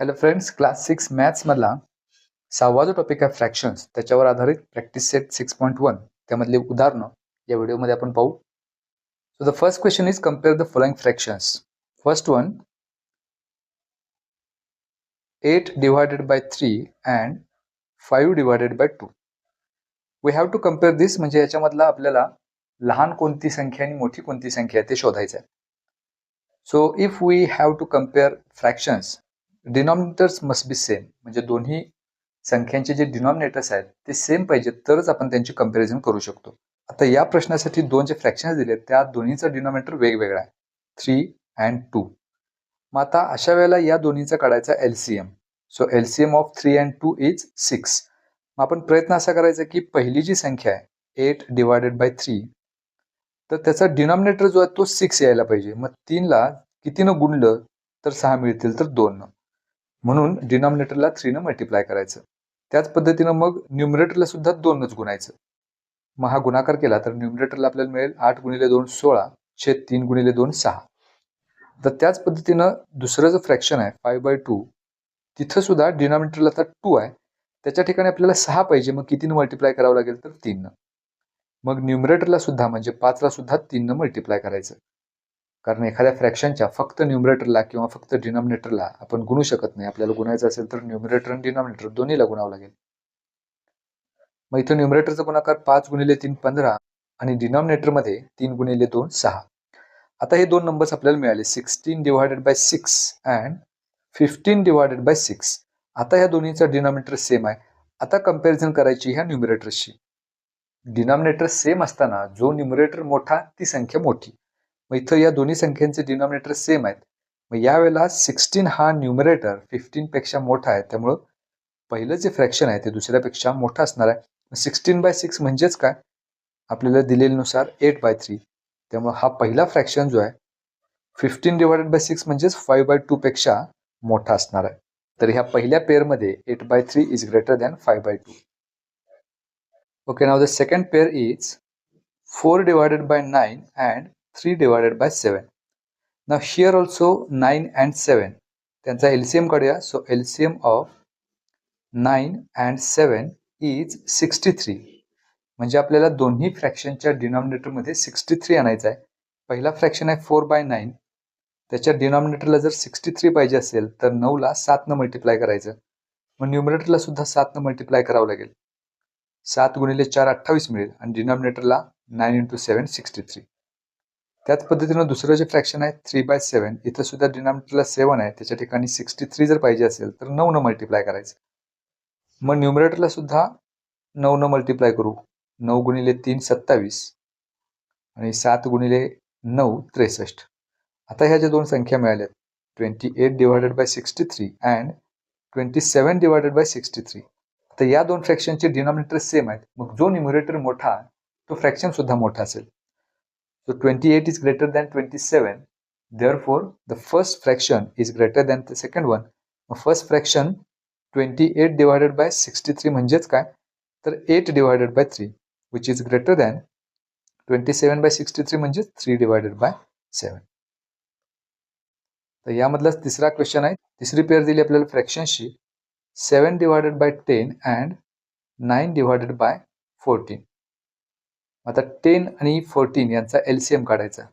Hello friends, class 6 maths मधला 6वा जो topic आहे फ्रॅक्शन्स, त्याच्यावर आधारित प्रॅक्टिस सेट 6.1 त्यामधले उदाहरणं या व्हिडिओमध्ये आपण पाहू. So the first question is compare the following fractions. First one, 8 divided by 3 and 5 divided by 2. We have to compare this, म्हणजे याच्यामधला आपल्याला लहान कोणती संख्या आणि मोठी कोणती संख्या आहे ते शोधायचं आहे. So if we have to compare fractions, denominators must be same, म्हणजे दोन्ही संख्यांचे जे डिनॉमिनेटर्स आहेत ते सेम पाहिजेत तरच आपण त्यांची कंपॅरिझन करू शकतो. आता या प्रश्नासाठी दोन जे फ्रॅक्शन्स दिले त्या दोन्हीचा डिनॉमिनेटर वेगवेगळा आहे, 3 and 2. मग आता अशा वेळेला या दोन्हीचा काढायचा LCM. So LCM of 3 and 2 is 6. मग आपण प्रयत्न असा करायचा की पहिली जी संख्या आहे 8 divided by 3, तर त्याचा डिनॉमिनेटर जो आहे तो 6 यायला पाहिजे. मग 3ला कितीनं गुणलं तर 6 मिळतील, तर 2. म्हणून डिनॉमिनेटरला 3 ने मल्टिप्लाय करायचं. त्याच पद्धतीनं मग न्यूमरेटरला सुद्धा 2नच गुणायचं. मग हा गुणाकार केला तर न्यूमरेटरला आपल्याला मिळेल 8 गुणिले 2 16 छेद 3 गुणिले 2 6. तर त्याच पद्धतीनं दुसरं जो फ्रॅक्शन आहे 5/2, तिथं सुद्धा डिनॉमिनेटरला तर 2 आहे, त्याच्या ठिकाणी आपल्याला 6 पाहिजे. मग कितीनं मल्टिप्लाय करावं लागेल तर 3. मग न्यूमरेटरला सुद्धा म्हणजे 5ला सुद्धा 3 मल्टिप्लाय करायचं. कारण एखाद्या फ्रॅक्शनच्या फक्त न्यूमरेटरला किंवा फक्त डिनॉमिनेटरला आपण गुणू शकत नाही. आपल्याला गुणायचं असेल तर न्यूमरेटर आणि डिनॉमिनेटर दोन्हीला गुणावं लागेल. मग इथं न्यूमरेटरचा गुणाकार 5 गुणिले 3 15 आणि डिनॉमिनेटरमध्ये 3 गुणिले 2 6. आता हे दोन नंबर्स आपल्याला मिळाले, 16 divided by 6 and 15 divided by 6. आता ह्या दोन्हीचा डिनॉमिनेटर सेम आहे. आता कंपॅरिझन करायची ह्या न्यूमरेटर्सची. डिनॉमिनेटर सेम असताना जो न्यूमरेटर मोठा ती संख्या मोठी. मग इथं या दोन्ही संख्यांचे डिनॉमिनेटर सेम आहेत. मग यावेळेला 16 हा न्यूमरेटर 15 पेक्षा मोठा आहे, त्यामुळं पहिलं जे फ्रॅक्शन आहे ते दुसऱ्यापेक्षा मोठं असणार आहे. 16/6 म्हणजेच काय, आपल्याला दिलेल्यानुसार 8/3. त्यामुळे हा पहिला फ्रॅक्शन जो आहे 15 divided by 6 म्हणजेच 5/2 पेक्षा मोठा असणार आहे. तर ह्या पहिल्या पेअरमध्ये 8/3 is greater than 5/2. Okay, now the second pair is 4 divided by 9 and 3 divided by 7. Now here also 9 and 7, त्यांचा LCM काढूया. So LCM of 9 and 7 is 63. म्हणजे आपल्याला दोन्ही फ्रॅक्शनच्या डिनॉमिनेटरमध्ये 63 आणायचं आहे. पहिला फ्रॅक्शन आहे 4/9, त्याच्या डिनॉमिनेटरला जर 63 पाहिजे असेल तर 9ला 7 मल्टिप्लाय करायचं. मग न्यूमरेटरला सुद्धा 7 मल्टिप्लाय करावं लागेल. 7 गुणिले 4 28 मिळेल आणि डिनॉमिनेटरला 9 into 7 63. त्याच पद्धतीनं दुसरं जे फ्रॅक्शन आहे 3/7, इथं सुद्धा डिनॉमिनेटरला 7 आहे, त्याच्या ठिकाणी 63 जर पाहिजे असेल तर 9 मल्टिप्लाय करायचं. मग न्यूमरेटरला सुद्धा 9 मल्टिप्लाय करू. 9 गुणिले 3 27 आणि 7 गुणिले 9 63. आता ह्या ज्या दोन संख्या मिळाल्यात 28 divided by 63 and 27 divided by 63. आता या दोन फ्रॅक्शनचे डिनॉमिनेटर सेम आहेत. मग जो न्यूमरेटर मोठा तो फ्रॅक्शन सुद्धा मोठा असेल. So 28 is greater than 27. Therefore, the first fraction is greater than the second one. First fraction 28 divided by 63 म्हणजेच काय, तर 8 divided by 3, which is greater than 27 by 63 म्हणजेच 3 divided by 7. तर यामधलाच तिसरा क्वेश्चन आहे. तिसरी पेअर दिली आपल्याला फ्रॅक्शनशी 7 divided by 10 and 9 divided by 14. आता 10 आणि 14 यांचा LCM काढायचा.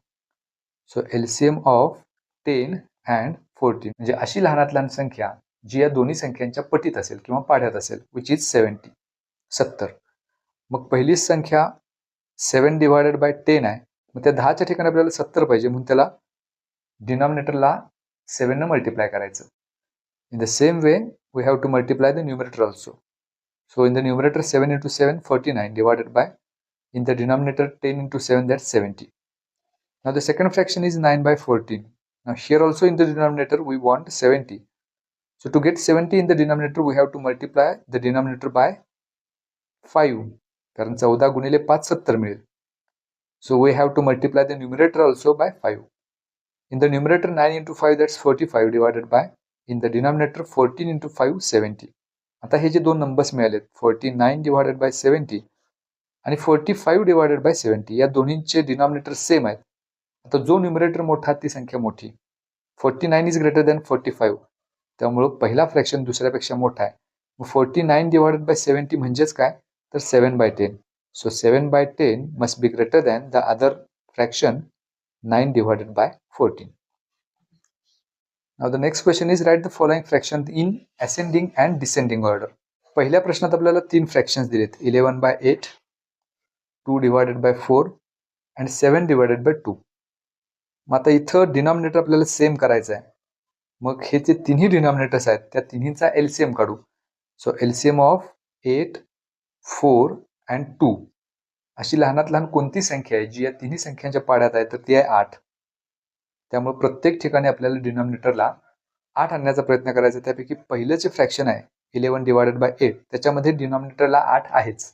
सो LCM ऑफ 10 and 14 म्हणजे अशी लहानात लहान संख्या जी या दोन्ही संख्यांच्या पटीत असेल किंवा पाढ्यात असेल, विच इज 70. मग पहिली संख्या 7 divided by 10 आहे. मग त्या 10च्या ठिकाणी आपल्याला 70 पाहिजे, म्हणून त्याला डिनॉमिनेटरला 7 ने मल्टिप्लाय करायचं. In the same way we have to multiply the numerator also. So in the numerator 7 into 7 49 divided by, in the denominator 10 into 7, that's 70. Now the second fraction is 9/14. Now here also in the denominator we want 70. So to get 70 in the denominator we have to multiply the denominator by 5. कारण 14 गुणिले 5 70 मिळेल. So we have to multiply the numerator also by 5. In the numerator 9 into 5, that's 45 divided by, in the denominator 14 into 5 70. आता हे जे दोन numbers मिळालेत 49 divided by 70 आणि 45 divided by 70, या दोन्हींचे denominator same आहेत. आता जो न्यूमरेटर मोठा ती संख्या मोठी. 49 is greater than 45. त्यामुळं पहिला फ्रॅक्शन दुसऱ्यापेक्षा मोठा आहे. मग 49 डिवायडेड बाय 70 म्हणजेच काय, तर 7/10. So 7/10 must be greater than the other fraction 9 divided by 14. Now the next question is write the following fraction in ascending and descending order. पहिल्या प्रश्नात आपल्याला 3 फ्रॅक्शन्स दिलेत, 11/8, 2 divided by 4 and 7 divided by 2. मग आता इथं डिनॉमिनेटर आपल्याला same करायचं आहे. मग हे जे तिन्ही डिनॉमिनेटर्स आहेत त्या तिन्हीचा एलसीएम काढू. सो एलसीएम ऑफ 8, 4 and 2 अशी लहानात लहान कोणती संख्या आहे जी या तिन्ही संख्यांच्या पाड्यात आहे, तर ती आहे 8. त्यामुळे प्रत्येक ठिकाणी आपल्याला डिनॉमिनेटरला 8 आणण्याचा प्रयत्न करायचा. त्यापैकी पहिलं जे फ्रॅक्शन आहे 11 divided by 8 त्याच्यामध्ये डिनॉमिनेटरला 8 आहेच.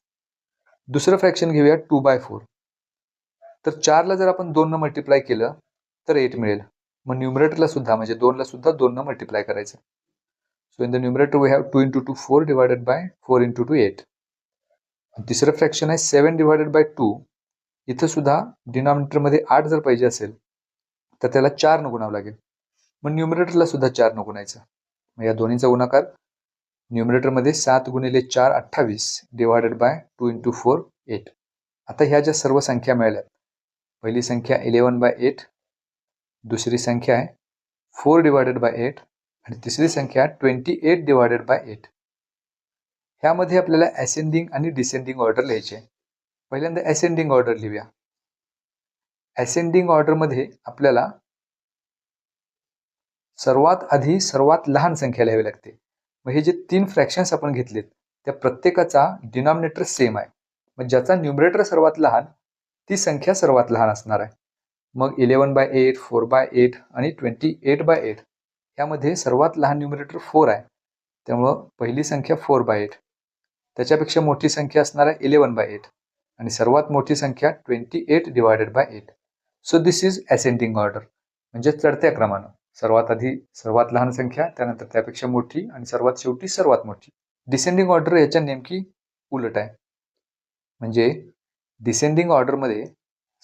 दुसरं फ्रॅक्शन घेऊया 2/4. तर 4 ला जर आपण 2 न मल्टिप्लाय केलं तर 8 मिळेल. मग न्यूमरेटरला सुद्धा म्हणजे 2 ला सुद्धा 2 न मल्टिप्लाय करायचं. So in the numerator we have 2 into 2 4 divided by 4 into 2 8. तिसरं फ्रॅक्शन आहे 7 divided by 2. इथं सुद्धा डिनॉमिनेटरमध्ये 8 जर पाहिजे असेल तर त्याला 4 न गुणावं लागेल. मग न्यूमरेटरला सुद्धा 4 न गुणायचं. मग या दोन्हीचा गुणाकार न्यूमरेटरमध्ये 7 गुणिले 4 28 डिवायडेड बाय 2 into 4 8. आता ह्या ज्या सर्व संख्या मिळाल्यात, पहिली संख्या 11/8, दुसरी संख्या आहे 4 divided by 8 आणि तिसरी संख्या 28 divided by 8. ह्यामध्ये आपल्याला असेंडिंग आणि डिसेंडिंग ऑर्डर लिहायचे. पहिल्यांदा असेंडिंग ऑर्डर लिहूया. असेंडिंग ऑर्डरमध्ये आपल्याला सर्वात आधी सर्वात लहान संख्या लिहावी लागते. मग हे जे 3 फ्रॅक्शन्स आपण घेतलेत त्या प्रत्येकाचा डिनॉमिनेटर सेम आहे. मग ज्याचा न्यूमरेटर सर्वात लहान ती संख्या सर्वात लहान असणार आहे. मग 11/8, 4/8 आणि 28/8 यामध्ये सर्वात लहान न्यूमरेटर 4 आहे. त्यामुळं पहिली संख्या 4/8, त्याच्यापेक्षा मोठी संख्या असणार आहे 11/8 आणि सर्वात मोठी संख्या 28 divided by 8. So this is ascending order, म्हणजे चढत्या क्रमानं. सर्वात आधी सर्वात लहान संख्या, त्यानंतर त्यापेक्षा मोठी आणि सर्वात शेवटी सर्वात मोठी. डिसेंडिंग ऑर्डर याच्या नेमकी उलट आहे. म्हणजे डिसेंडिंग ऑर्डरमध्ये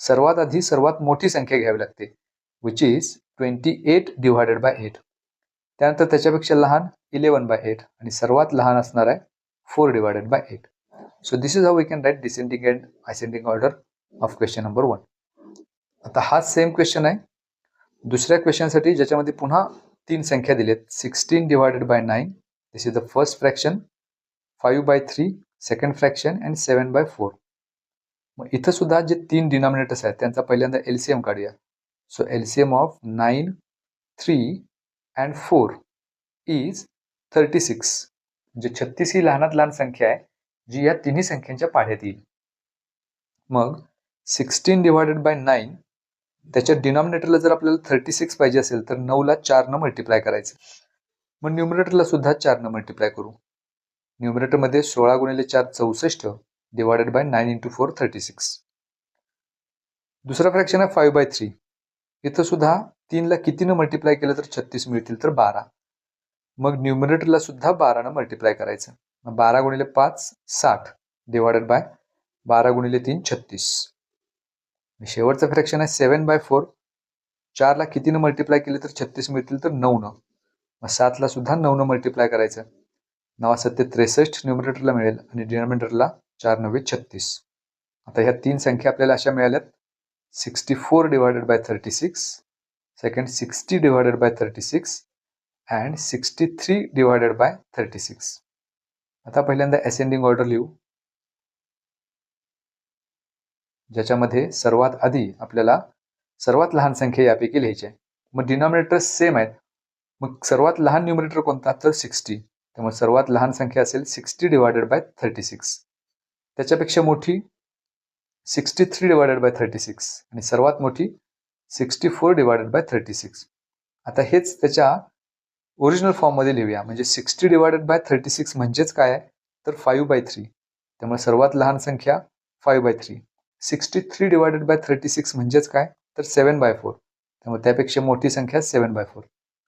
सर्वात आधी सर्वात मोठी संख्या घ्यावी लागते, विच इज 28 divided by 8. त्यानंतर त्याच्यापेक्षा लहान 11/8 आणि सर्वात लहान असणार आहे 4 divided by 8. So this is how we can write descending and ascending order of question number 1. आता हा सेम क्वेश्चन आहे दुसऱ्या क्वेश्चनसाठी, ज्याच्यामध्ये पुन्हा 3 संख्या दिलेत. 16 divided by 9, this is the first fraction. 5/3 second fraction and 7/4. मग इथं सुद्धा जे 3 डिनॉमिनेटर्स आहेत त्यांचा पहिल्यांदा एलसीएम काढूया. So LCM of 9, 3 and 4 is 36. म्हणजे 36 ही लहानात लहान संख्या आहे जी या तिन्ही संख्यांच्या पाढ्यात येईल. मग 16 divided by 9 त्याच्या डिनॉमिनेटरला जर आपल्याला 36 पाहिजे असेल तर 9 ला 4 न मल्टिप्लाय करायचं. मग न्यूमरेटरला सुद्धा 4 न मल्टिप्लाय करू. न्यूमरेटरमध्ये 16 गुणिले 4 64 डिवायडेड बाय 9 into 4 36. दुसरा फ्रॅक्शन आहे 5/3. इथं सुद्धा 3 ला कितीनं मल्टिप्लाय केलं तर 36 मिळतील, तर 12. मग न्यूमरेटरला सुद्धा 12 न मल्टिप्लाय करायचं. 12 गुणिले 5 60 डिवायडेड बाय 12 गुणिले 3 36. शेवटचं फ्रॅक्शन आहे 7/4. 4 ला कितीनं मल्टिप्लाय केले तर 36 मिळतील, तर 9 न. मग 7 ला सुद्धा 9 न मल्टिप्लाय करायचं. 9 7 63 न्यूमरेटरला मिळेल आणि डिनॉमिनेटरला 4 9 36. आता ह्या 3 संख्या आपल्याला अशा मिळाल्यात. 64 divided by 36, second 60 divided by 36 and 63 divided by 36. आता पहिल्यांदा असेंडिंग ऑर्डर लिहू, ज्याच्यामध्ये सर्वात आधी आपल्याला सर्वात लहान संख्या यापैकी लिहायची आहे. मग डिनॉमिनेटर सेम आहेत. मग सर्वात लहान न्यूमरेटर कोणता, तर 60. त्यामुळे सर्वात लहान संख्या असेल 60 divided by 36. त्याच्यापेक्षा मोठी 63 divided by 36 आणि सर्वात मोठी 64 divided by 36. आता हेच त्याच्या ओरिजिनल फॉर्ममध्ये लिहूया. म्हणजे 60 divided by 36 म्हणजेच काय आहे, तर 5/3. त्यामुळे सर्वात लहान संख्या 5/3. 63 divided by 36 म्हणजेच काय, तर 7/4. त्यामुळे त्यापेक्षा मोठी संख्या 7/4.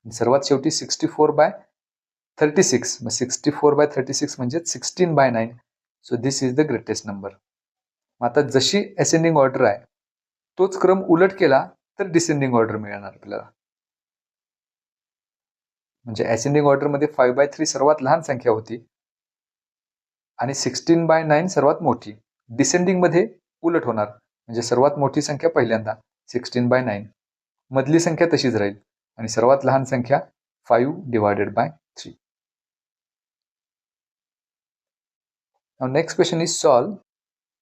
सर्वात शेवटी 64/36. मग 64/36 म्हणजे 16/9. So this is the greatest number. आता जशी असेंडिंग ऑर्डर आहे तोच क्रम उलट केला तर डिसेंडिंग ऑर्डर मिळणार आपल्याला. म्हणजे असेंडिंग ऑर्डरमध्ये 5/3 सर्वात लहान संख्या होती आणि 16/9 सर्वात मोठी. डिसेंडिंगमध्ये उलट होणार, म्हणजे सर्वात मोठी संख्या पहिल्यांदा 16/9, मधली संख्या तशीच राहील आणि सर्वात लहान संख्या 5/3. Now next question is solve.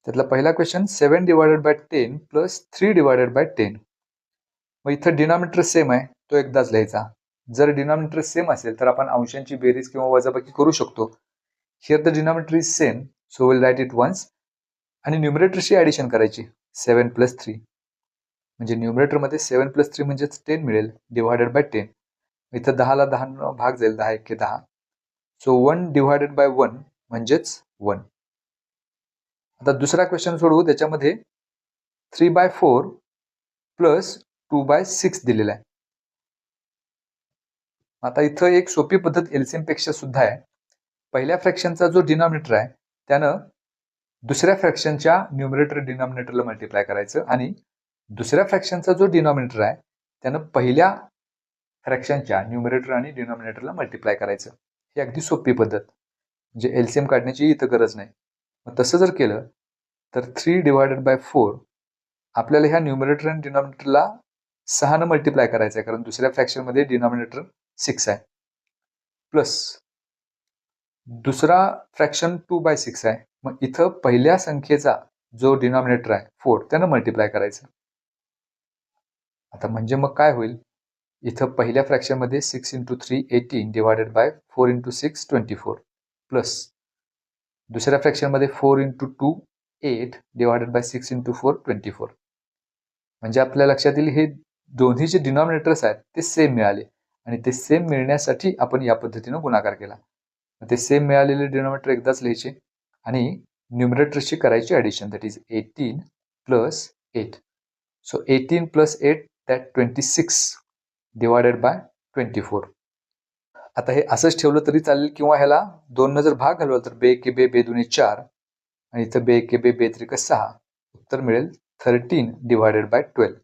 त्यातला पहिला क्वेश्चन 7/10 प्लस 3/10. मग इथं डिनॉमिनेटर सेम आहे, तो एकदाच लिहायचा. जर डिनॉमिनेटर सेम असेल तर आपण अंशांची बेरीज किंवा वजाबाकी करू शकतो. Here the denominator is same, so will write it once. आणि न्यूमरेटरशी ॲडिशन करायची 7 + 3. म्हणजे न्यूमरेटरमध्ये 7 + 3 म्हणजेच 10 मिळेल /10. इथं 10ला 10 भाग जाईल, 10 × 10. सो 1/1 म्हणजेच 1. आता दुसरा क्वेश्चन सोडवू. त्याच्यामध्ये 3/4 प्लस 2/6 दिलेला आहे. आता इथं एक सोपी पद्धत एलसीएम पेक्षा सुद्धा आहे. पहिल्या फ्रॅक्शनचा जो डिनॉमिनेटर आहे त्यानं दुसऱ्या फ्रॅक्शनच्या न्यूमरेटर डिनॉमिनेटरला मल्टिप्लाय करायचं आणि दुसऱ्या फ्रॅक्शनचा जो डिनॉमिनेटर आहे त्यानं पहिल्या फ्रॅक्शनच्या न्यूमरेटर आणि डिनॉमिनेटरला मल्टिप्लाय करायचं. ही अगदी सोपी पद्धत, म्हणजे एलसीएम काढण्याची इथं गरज नाही. मग तसं जर केलं तर 3/4 आपल्याला ह्या न्यूमरेटर आणि डिनॉमिनेटरला 6 मल्टिप्लाय करायचं आहे, कारण दुसऱ्या फ्रॅक्शनमध्ये डिनॉमिनेटर 6 आहे. प्लस दुसरा फ्रॅक्शन 2/6 आहे. मग इथं पहिल्या संख्येचा जो डिनॉमिनेटर आहे 4 त्यानं मल्टिप्लाय करायचं. आता म्हणजे मग काय होईल, इथं पहिल्या फ्रॅक्शनमध्ये 6 × 3 18 / 4 × 6 24 प्लस दुसऱ्या फ्रॅक्शनमध्ये 4 × 2 8 / 6 × 4 24. म्हणजे आपल्या लक्षात येईल हे दोन्ही जे डिनॉमिनेटर्स आहेत ते सेम मिळाले आणि ते सेम मिळण्यासाठी आपण या पद्धतीनं गुणाकार केला. ते सेम मिळालेले डिनॉमिनेटर एकदाच लिहायचे आणि न्यूमरेटरशी करायची addition, that is 18 + 8. So 18 + 8 that 26 / 24. आता हे असंच ठेवलं तरी चालेल किंवा ह्याला 2 जर भाग घालवला तर 2 × 2 = 2 = 4 आणि इथं 2 × 2 = 2 × 6. उत्तर मिळेल 13 / 12.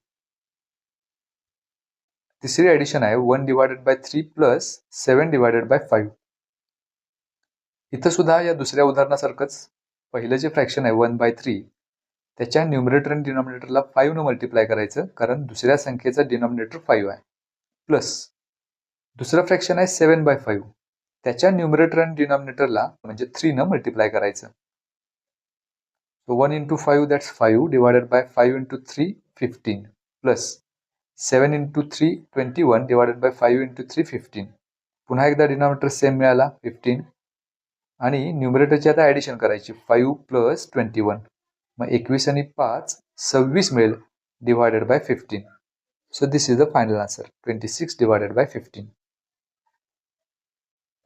तिसरी ॲडिशन आहे 1/3 प्लस 7/5. इथं सुद्धा या दुसऱ्या उदाहरणासारखंच पहिलं जे फ्रॅक्शन आहे 1/3 त्याच्या न्यूमरेटर आणि डिनॉमिनेटरला 5 न मल्टिप्लाय करायचं, कारण दुसऱ्या संख्येचा डिनॉमिनेटर 5 आहे. प्लस दुसरं फ्रॅक्शन आहे 7/5 त्याच्या न्यूमरेटर आणि डिनॉमिनेटरला म्हणजे 3 न मल्टिप्लाय करायचं. So 1 × 5 that's 5 / 5 × 3 15 plus 7 × 3 21 / 5 × 3 15. पुन्हा एकदा डिनॉमिनेटर सेम मिळाला 15 आणि न्यूमरेटरची आता ॲडिशन करायची 5 + 21. मग 21 आणि 5 26 मिळेल / 15. So this is the final answer 26 / 15.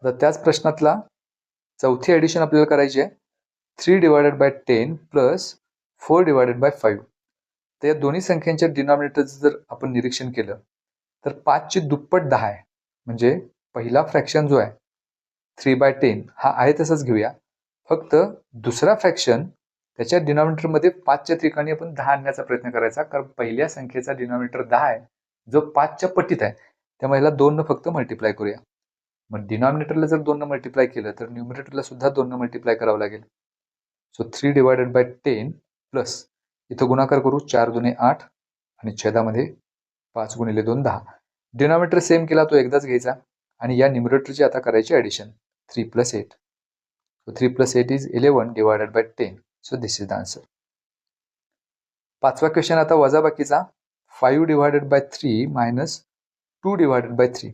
तर त्याच प्रश्नातला चौथी ॲडिशन आपल्याला करायची आहे 3/10 प्लस 4/5. तर या दोन्ही संख्यांच्या डिनॉमिनेटरचं जर आपण निरीक्षण केलं तर 5ची दुप्पट 10 आहे. म्हणजे पहिला फ्रॅक्शन जो आहे 3/10 हा आहे तसाच घेऊया, फक्त दुसरा फ्रॅक्शन त्याच्या डिनॉमिनेटरमध्ये 5च्या ठिकाणी आपण 10 आणण्याचा प्रयत्न करायचा, कारण पहिल्या संख्येचा डिनॉमिनेटर 10 आहे जो 5च्या पटीत आहे, त्यामुळे ह्याला 2 फक्त मल्टिप्लाय करूया. मग डिनॉमिनेटरला जर 2 मल्टिप्लाय केलं तर न्यूमरेटरला सुद्धा 2 मल्टिप्लाय करावं लागेल. सो 3/10 प्लस इथं गुणाकार करू 4 × 2 = 8 आणि छेदामध्ये 5 × 2 = 10. डिनॉमिनेटर सेम केला तो एकदाच घ्यायचा आणि या न्यूमरेटरची आता करायची addition 3 + 8. So 3 + 8 is 11 / 10. So this is the answer. पाचवा क्वेश्चन आता वजाबाकीचा 5/3 - 2/3.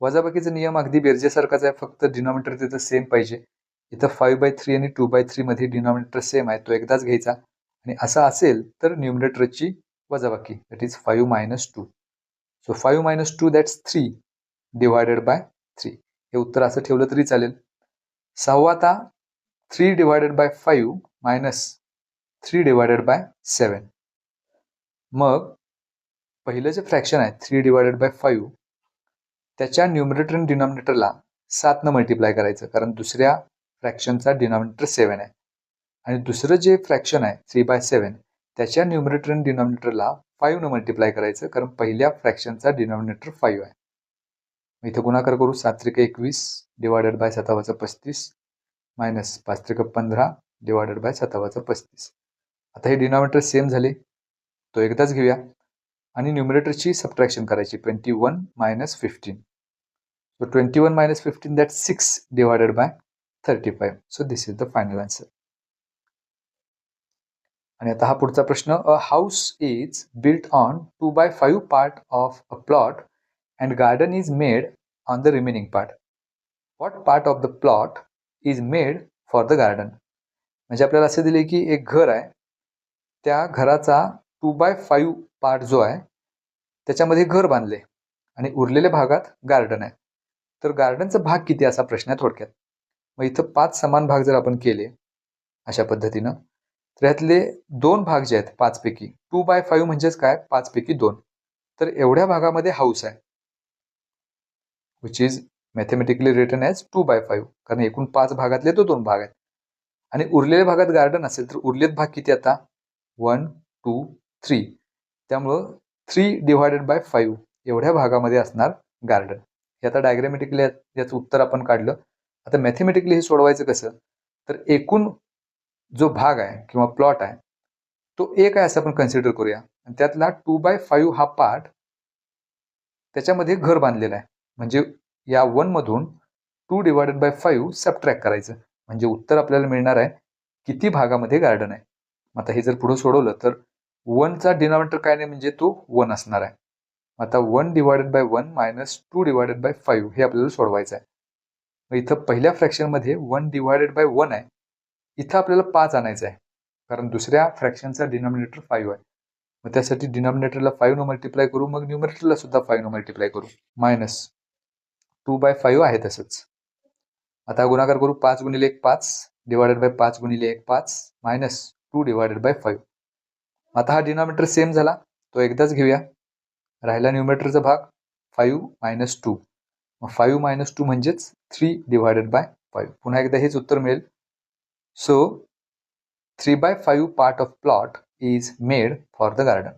वजाबाकीचा नियम अगदी बेरजेसारखाच आहे, फक्त डिनॉमिनेटर तिथं सेम पाहिजे. इथं 5/3 आणि 2/3 मध्ये डिनॉमिनेटर सेम आहे, तो एकदाच घ्यायचा आणि असं असेल तर न्यूमरेटरची वजाबाकी दॅट इज 5 - 2. So 5 - 2 that's 3 / 3. हे उत्तर असं ठेवलं तरी चालेल. सहावा आता 3/5 - 3/7. मग पहिलं जे फ्रॅक्शन आहे 3/5 त्याच्या न्यूमरेटर आणि डिनॉमिनेटरला 7 न मल्टिप्लाय करायचं, कारण दुसऱ्या फ्रॅक्शनचा डिनॉमिनेटर 7 आहे. आणि दुसरं जे फ्रॅक्शन आहे 3/7 त्याच्या न्यूमरेटर आणि डिनॉमिनेटरला 5 न मल्टिप्लाय करायचं, कारण पहिल्या फ्रॅक्शनचा डिनॉमिनेटर 5 आहे. इथे गुणाकार करू. 7 त्रिक 21 डिवायडेड बाय 7^35 मायनस 5 त्रिक 15 डिवायडेड बाय 7^35. आता हे डिनॉमिनेटर सेम झाले, तो एकदाच घेऊया आणि न्यूमरेटरची सबट्रॅक्शन करायची. 21 minus 15. So 21 minus 15, that's 6 divided by 35. So this is the final answer. आणि आता हा पुढचा प्रश्न. अ house is built on 2/5 part of a plot and garden is made on the remaining part. What part of the plot is made for the garden. म्हणजे आपल्याला असे दिले की एक घर आहे, त्या घराचा 2/5 पार्ट जो आहे त्याच्यामध्ये घर बांधले आणि उरलेल्या भागात गार्डन आहे. तर गार्डनचा भाग किती असा प्रश्न आहे थोडक्यात. मग इथं 5 समान भाग जर आपण केले अशा पद्धतीनं, तर यातले 2 भाग जे आहेत 5 पैकी, 2/5 म्हणजेच काय, 5 पैकी 2. तर एवढ्या भागामध्ये हाऊस आहे, which is mathematically written as 2/5, कारण एकूण 5 भागातले तो 2 भाग आहेत. आणि उरलेल्या भागात गार्डन असेल तर उरलेत भाग किती आता, 1 2 3. त्यामुळं 3 डिवायडेड बाय 5 एवढ्या भागामध्ये असणार गार्डन. हे आता डायग्रॅमॅटिकली याचं उत्तर आपण काढलं. आता मॅथमॅटिकली हे सोडवायचं कसं, तर एकूण जो भाग आहे किंवा प्लॉट आहे तो एक आहे असं आपण कन्सिडर करूया, आणि त्यातला 2/5 हा पार्ट त्याच्यामध्ये घर बांधलेला आहे. म्हणजे या 1 मधून 2 डिवायडेड बाय 5 सबट्रॅक्ट करायचं, म्हणजे उत्तर आपल्याला मिळणार आहे किती भागामध्ये गार्डन आहे. आता हे जर पुढे सोडवलं तर 1चा डिनॉमिनेटर काय नाही, म्हणजे तो 1 असणार आहे. आता 1 divided by 1 minus 2 divided by 5 हे आपल्याला सोडवायचं आहे. मग इथं पहिल्या फ्रॅक्शनमध्ये 1 डिवायडेड बाय 1 आहे, इथं आपल्याला 5 आणायचं आहे, कारण दुसऱ्या फ्रॅक्शनचा डिनॉमिनेटर 5 आहे. मग त्यासाठी डिनॉमिनेटरला 5 न मल्टिप्लाय करू, मग न्यूमरेटरला सुद्धा 5 न मल्टिप्लाय करू. मायनस 2/5 आहे तसंच. आता गुणाकार करू. 5 गुणिले 1 5 डिवायडेड बाय 5 गुणिले 1 5 मायनस 2 डिवायडेड बाय 5. आता हा डिनॉमिनेटर सेम झाला, तो एकदाच घेऊया. राहिला न्यूमरेटरचा भाग 5 मायनस 2. मग 5 मायनस 2 म्हणजेच 3 डिवायडेड बाय 5. पुन्हा एकदा हेच उत्तर मिळेल. So 3/5 part of plot is made for the garden.